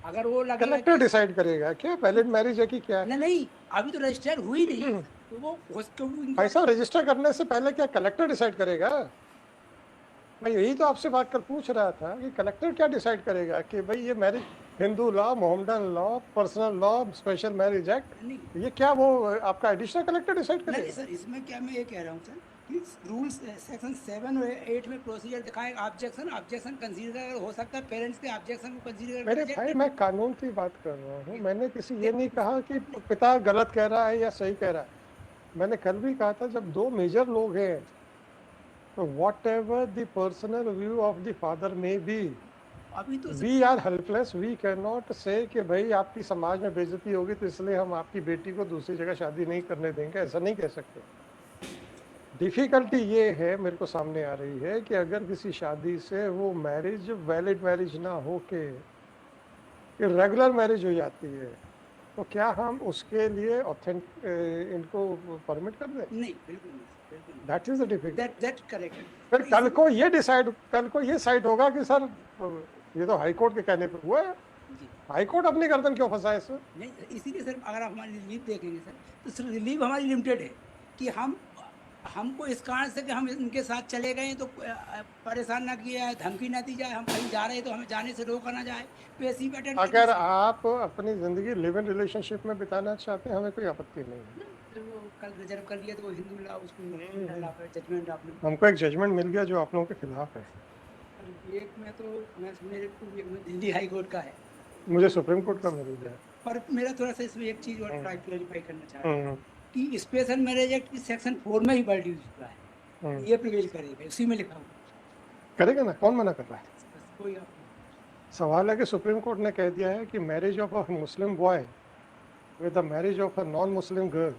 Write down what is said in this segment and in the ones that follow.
अगर वो लगेगा कलेक्टर डिसाइड करेगा क्या वैलिड मैरिज है कि क्या है? नहीं नहीं, अभी तो रजिस्टर हुई नहीं, तो वो भाई इनका साहब, रजिस्टर करने से पहले क्या कलेक्टर डिसाइड करेगा? मैं यही तो आपसे बात कर पूछ रहा था कि कलेक्टर क्या डिसाइड करेगा कि भाई ये marriage, Hindu law, Mohammedan law, personal law, special marriage act, नहीं ये क्या वो आपका एडिशनल कलेक्टर डिसाइड नहीं करेगा? सर, इसमें क्या मैं ये कह रहा हूँ सर कि रूल्स सेक्शन 7 और 8 में प्रोसीजर दिखाए, ऑब्जेक्शन ऑब्जेक्शन कंसीडर हो सकता है, पेरेंट्स के ऑब्जेक्शन को कंसीडर मेरे रिजेक्ट भाई, कर मैं कानून की बात कर रहा हूँ, मैंने किसी ये नहीं कहा कि नहीं, पिता गलत कह रहा है या सही कह रहा है। मैंने कल भी कहा था, जब दो मेजर लोग हैं तो whatever the personal view of the father may be, अभी तो we are helpless, we can not say कि भाई आपकी समाज में बेइज्जती होगी तो इसलिए हम आपकी बेटी को दूसरी जगह शादी नहीं करने देंगे, ऐसा नहीं कह सकते। डिफिकल्टी ये है मेरे को सामने आ रही है कि अगर किसी शादी से वो मैरिज वैलिड मैरिज ना हो के रेगुलर मैरिज हो जाती है, तो क्या हम उसके लिए ऑथेंटिक इनको परमिट कर दें? नहीं, बिल्कुल नहीं सर, बिल्कुल नहीं। That is the difficulty. That correct. फिर तो इसी कल को ये साइड होगा कि सर ये तो हाई कोर्ट के कहने पर हुआ है, जी हाई कोर्ट अपनी गर्दन क्यों फंसाए सर? नहीं सर, इसीलिए सर अगर आप हमारी रिलीफ देखेंगे सर, तो सर रिलीफ हमारी लिमिटेड है कि हमको इस कारण से कि हम इनके साथ चले गए तो परेशान ना किया है, धमकी ना दी जाए, हम कहीं जा रहे हैं तो हमें जाने से रोका ना जाए, पेशी भी अटेंड करनी अगर चाहिए। आप अपनी जिंदगी लिव इन रिलेशनशिप में बिताना चाहते हैं, हमें कोई आपत्ति नहीं है। फिर वो कल रिजर्व कर लिया तो वो हिंदू लॉ उसको हम्म। जजमेंट आपने। हमको एक जजमेंट मिल गया जो आप लोगों के खिलाफ है। एक में तो मेरे को एक में दिल्ली हाई कोर्ट का है, मुझे सुप्रीम कोर्ट का मिल गया। पर मेरा थोड़ा सा इसमें एक चीज़ और हम्म, क्लैरिफाई करना चाह रहा हूँ हम्म, कि स्पेशल मैरिज एक्ट की सेक्शन 4 में ही वर्ड यूज हुआ है, हम्म। ये प्रिवेल करेगा, उसी में लिखा हुआ करेगा ना, कौन मना कर रहा है? है। बस कोई आप नहीं। सवाल है कि सुप्रीम कोर्ट ने कह दिया है कि marriage of a Muslim boy with the marriage of a non-Muslim girl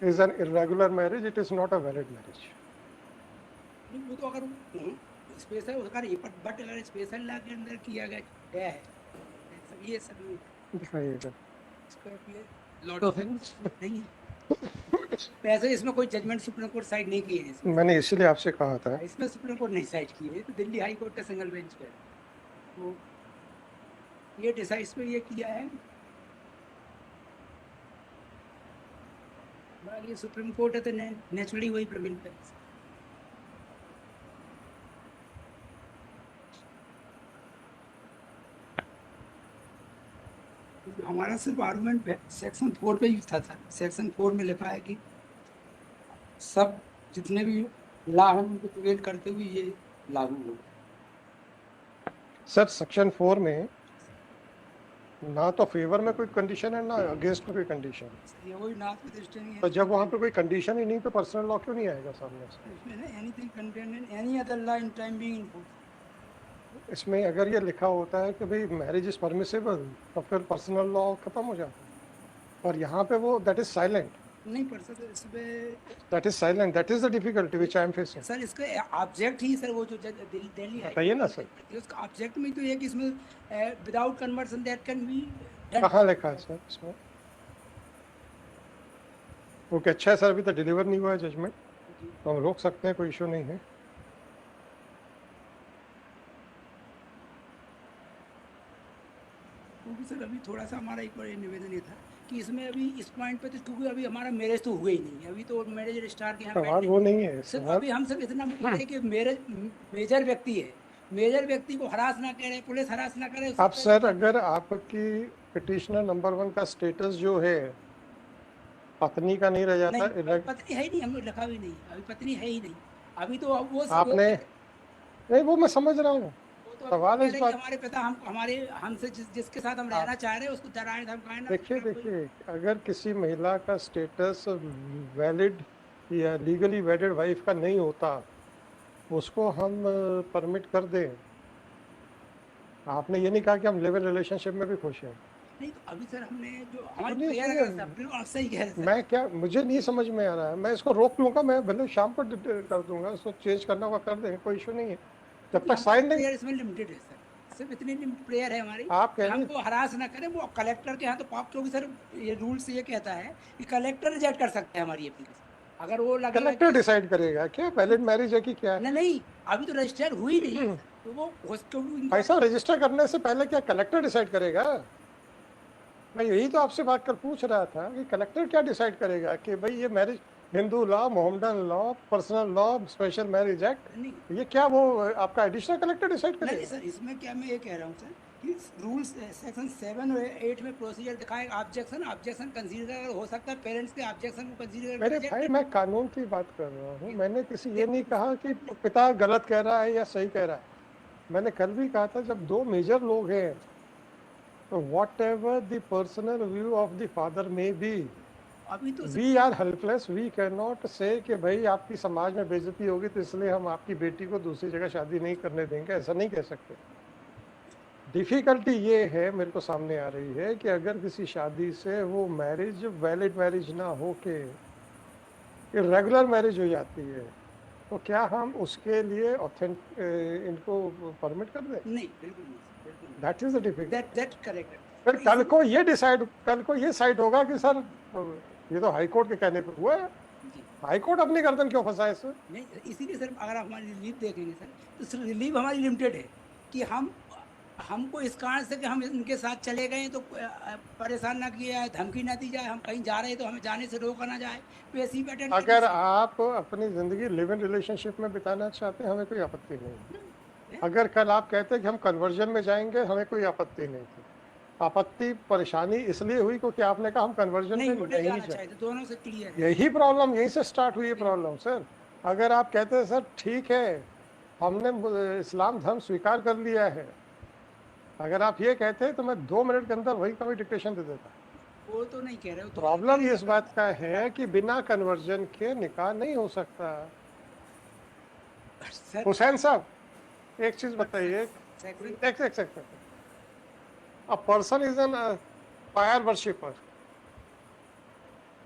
is an irregular marriage. It is not a valid marriage. नहीं, वो तो अगर स्पेशल अगर बट अगर स्पेशल लॉ के अंदर किया गया है सब ये सब दिखाइएगा। लॉट ऑफ नहीं है। वैसे इसमें कोई जजमेंट सुप्रीम कोर्ट साइड नहीं किए हैं इसमें, मैंने इसीलिए आपसे कहा था। इसमें सुप्रीम कोर्ट नहीं साइड किए है, तो दिल्ली हाई कोर्ट का सिंगल बेंच पे है। तो ये डिसाइड इस पे ये किया है, ये सुप्रीम कोर्ट है तो नेचुरली वही प्रिवेल करेगा। हमारा सिर्फ आर्गुमेंट सेक्शन 4 पे ही था सर, सेक्शन 4 में लिखा है कि सब जितने भी लॉ हैं उनको प्रिवेल करते हुए ये लागू होगा। सर सेक्शन 4 में ना तो फेवर में कोई कंडीशन है ना अगेंस्ट में कोई कंडीशन है। ये वही नॉर्थ वेस्ट नहीं तो है, जब वहां पे कोई कंडीशन ही नहीं तो पर्सनल लॉ क्यों नहीं आएगा सामने से? इसमें ना anything contained in any other law in time being in force. इसमें अगर ये लिखा होता है कि भाई मैरिज इज परमिसेबल, तो फिर पर्सनल लॉ खत्म हो जाता है। और यहाँ पे वो दैट इज साइलेंट, नहीं पढ़ सकते इसमें that is silent, that is the difficulty which I am facing. Sir, इसका ऑब्जेक्ट ही सर वो जो दिल्ली हाई बताइए ना सर, कोर्ट, उसका ऑब्जेक्ट में तो ये कि इसमें without conversion that can be done. कहाँ लिखा है सर इसमें? ओके, अच्छा है सर, अभी तक डिलीवर नहीं हुआ है जजमेंट, तो हम रोक सकते हैं, कोई इशू नहीं है। क्योंकि सर अभी थोड़ा सा हमारा एक बार निवेदन ये था कि इसमें अभी इस पॉइंट पे तो क्योंकि अभी हमारा मैरिज तो हुआ ही नहीं है, अभी तो मैरिज रजिस्ट्रार के यहाँ सवाल पेंडिंग वो है। नहीं है, सिर्फ सवाल अभी हम सब इतना मुद्दा है कि मेजर व्यक्ति है, मेजर व्यक्ति को हरास ना करे, पुलिस हरास ना करे अब सर अगर आपकी पिटिशनर नंबर 1 का स्टेटस जो है पत्नी का नहीं रह जाता, नहीं, पत्नी है ही नहीं, हम लोग लिखा भी नहीं, अभी पत्नी है ही नहीं। अभी तो वो आपने, नहीं वो मैं समझ रहा हूँ, वो तो सवाल कह इस रहे कि बात, हमारे पिता हम हमारे हमसे जिसके साथ हम रहना चाह रहे हैं उसको डराए धमकाए ना। देखिए देखिए, अगर किसी महिला का स्टेटस वैलिड या लीगली वेडेड वाइफ का नहीं होता, उसको हम परमिट कर दें। आपने ये नहीं कहा कि हम लिव इन रिलेशनशिप में भी खुश हैं। नहीं, तो अभी सर हमने जो हमारी सुनिए प्रेयर सुनिए, अगर सब बिल्कुल आप सही कह रहे हैं सर। मैं क्या, मुझे नहीं समझ में आ रहा है, मैं इसको रोक लूंगा, मैं भले शाम को कर दूंगा, इसको चेंज करना होगा कर देंगे, कोई इशू नहीं है, जब तक हमारी साइन नहीं। प्रेयर इसमें लिमिटेड है सर, सिर्फ इतनी लिमिटेड प्रेयर है हमारी आप कि कह रहे, हमको हरास ना करें। वो कलेक्टर के यहाँ तो पाप, क्योंकि सर ये रूल्स ये कहता है कि कलेक्टर रिजेक्ट कर सकते हैं हमारी एप्लीकेशन, अगर वो लगेगा कलेक्टर कि डिसाइड करेगा क्या वैलिड मैरिज है कि क्या है? नहीं नहीं, अभी तो रजिस्टर हुई नहीं है सर। तो वो भाई साहब रजिस्टर करने से पहले क्या कलेक्टर डिसाइड करेगा? मैं यही तो आपसे बात कर पूछ रहा था कि कलेक्टर क्या डिसाइड करेगा कि भाई ये marriage Hindu law, Mohammedan law, personal law, special marriage act, नहीं ये क्या वो आपका एडिशनल कलेक्टर डिसाइड नहीं करेगा? सर, इसमें क्या मैं ये कह रहा हूँ सर कि रूल्स सेक्शन 7 और 8 में प्रोसीजर दिखाए, ऑब्जेक्शन ऑब्जेक्शन कंसीडर हो सकता है, पेरेंट्स के ऑब्जेक्शन को कंसीडर मेरे करके भाई मैं कानून की बात कर रहा हूँ, मैंने किसी ये नहीं कहा कि नहीं, पिता गलत कह रहा है या सही कह रहा है। मैंने कल भी कहा था जब दो मेजर लोग हैं तो whatever the personal view of the father may be, अभी तो we are helpless, we can not say कि भाई आपकी समाज में बेइज्जती होगी तो इसलिए हम आपकी बेटी को दूसरी जगह शादी नहीं करने देंगे, ऐसा नहीं कह सकते। डिफिकल्टी ये है मेरे को सामने आ रही है कि अगर किसी शादी से वो मैरिज वैलिड मैरिज ना हो के रेगुलर मैरिज हो जाती है तो क्या हम उसके लिए इनको परमिट कर दें? नहीं, बिल्कुल नहीं सर, बिल्कुल नहीं। That is the difficulty. That correct. फिर कल को ये साइड होगा कि सर ये तो हाई कोर्ट के कहने पर हुआ है, जी हाई कोर्ट अपनी गर्दन क्यों फंसाए सर? नहीं, इसीलिए सर अगर आप हमारी रिलीफ देखेंगे सर, तो सर रिलीफ हमारी लिमिटेड है कि हमको इस कारण से कि हम इनके साथ चले गए तो परेशान ना किया जाए, धमकी ना दी जाए, हम कहीं जा रहे हैं तो हमें जाने से रोका ना जाए, तो ऐसी पैटर्न अगर आप अपनी जिंदगी लिव इन रिलेशनशिप में बिताना चाहते हैं हमें कोई आपत्ति नहीं। अगर कल आप कहते हैं कि हम कन्वर्जन में जाएंगे हमें कोई आपत्ति नहीं थी। आपत्ति परेशानी इसलिए हुई क्योंकि आपने कहा हम कन्वर्जन में नहीं जाना जाए। चाहिए, दोनों से क्लियर है। यही प्रॉब्लम, यहीं से स्टार्ट हुई है प्रॉब्लम सर। अगर आप कहते हैं सर ठीक है हमने इस्लाम धर्म स्वीकार कर लिया है, अगर आप ये कहते हैं तो मैं 2 मिनट के अंदर वही कभी डिक्टेशन दे देता। वो तो नहीं कह रहे हो तो प्रॉब्लम इस बात का है कि बिना कन्वर्जन के निकाह नहीं हो सकता। सर हुसैन साहब एक चीज बताइए, एक second. A person is an fire worshipper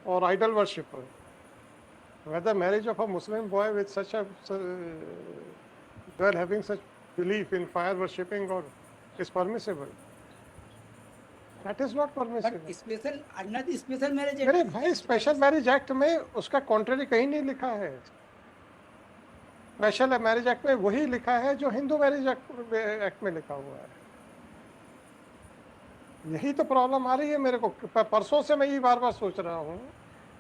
or idol worshipper, whether marriage of a Muslim boy with such a girl having such belief in fire worshipping or is permissible? That is not permissible. Special अन्य special marriage मेरे भाई special marriage act में उसका contrary कहीं नहीं लिखा है। Special marriage act में वही लिखा है जो हिंदू मैरिज एक्ट में लिखा हुआ है। यही तो प्रॉब्लम आ रही है मेरे को। परसों से मैं ये बार बार सोच रहा हूँ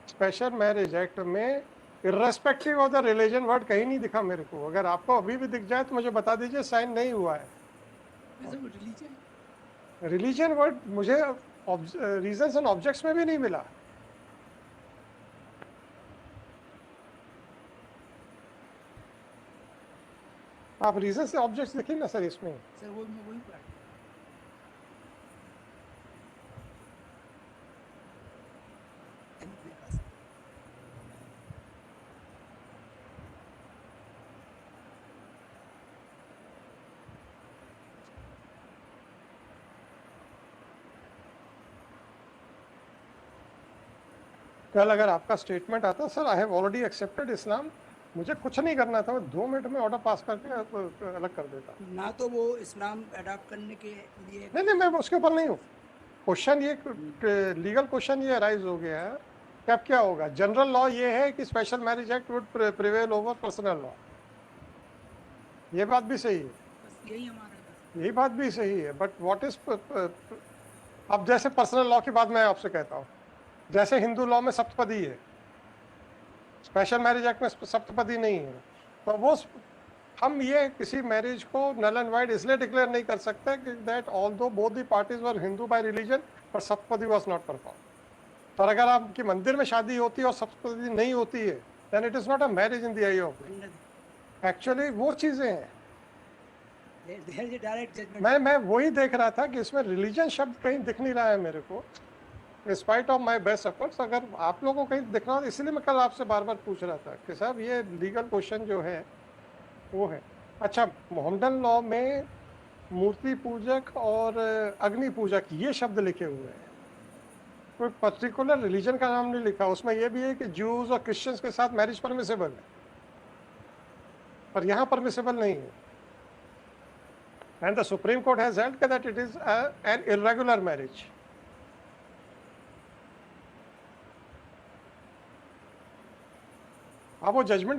स्पेशल मैरिज एक्ट में irrespective of the religion word कहीं नहीं दिखा मेरे को। अगर आपको अभी भी दिख जाए तो मुझे बता दीजिए, साइन नहीं हुआ है। रिलीजन वर्ड मुझे रीजंस एंड ऑब्जेक्ट्स में भी नहीं मिला। आप रीजन से ऑब्जेक्ट्स देखिए ना सर इसमें। सर वो मैं वही पढ़ा। कल अगर आपका स्टेटमेंट आता sir I have already accepted Islam, मुझे कुछ नहीं करना था, 2 मिनट में ऑर्डर पास करके अलग कर देता। ना तो वो इस्लाम अडॉप्ट करने के लिए नहीं मैं उसके ऊपर नहीं हूँ। क्वेश्चन ये लीगल क्वेश्चन ये अराइज हो गया है कि अब क्या होगा। जनरल लॉ ये है कि special marriage act would prevail over personal law, ये बात भी सही है, बस यही हमारा यही बात भी सही है। बट व्हाट इज अब जैसे पर्सनल लॉ की बात मैं आपसे कहता हूँ, जैसे हिंदू लॉ में सप्तपदी है, स्पेशल मैरिज एक्ट में सप्तपदी नहीं है, तो वो हम ये किसी मैरिज को नल एंड वाइड इसलिए डिक्लेयर नहीं कर सकते कि that although both the parties were Hindu bye religion पर सप्तपदी वाज नॉट परफॉर्म। पर अगर आपकी मंदिर में शादी होती है और सप्तपदी नहीं होती है then it is not a marriage in the eye of law. Actually वो चीजें हैं। Direct judgement. मैं वही देख रहा था कि इसमें रिलीजन शब्द कहीं दिख नहीं रहा है मेरे को, spite of my best efforts. अगर आप लोगों को कहीं दिख रहा हो, इसलिए मैं कल आपसे बार बार पूछ रहा था कि साहब ये लीगल क्वेश्चन जो है वो है। अच्छा, मोहम्मदन लॉ में मूर्ति पूजक और अग्नि पूजक ये शब्द लिखे हुए हैं, कोई पर्टिकुलर रिलीजन का नाम नहीं लिखा। उसमें यह भी है कि ज्यूज और क्रिश्चियंस के साथ मैरिज परमिसेबल है, पर यहाँ परमिसेबल नहीं है। And the supreme court has held that it is an irregular marriage. अब वो जजमेंट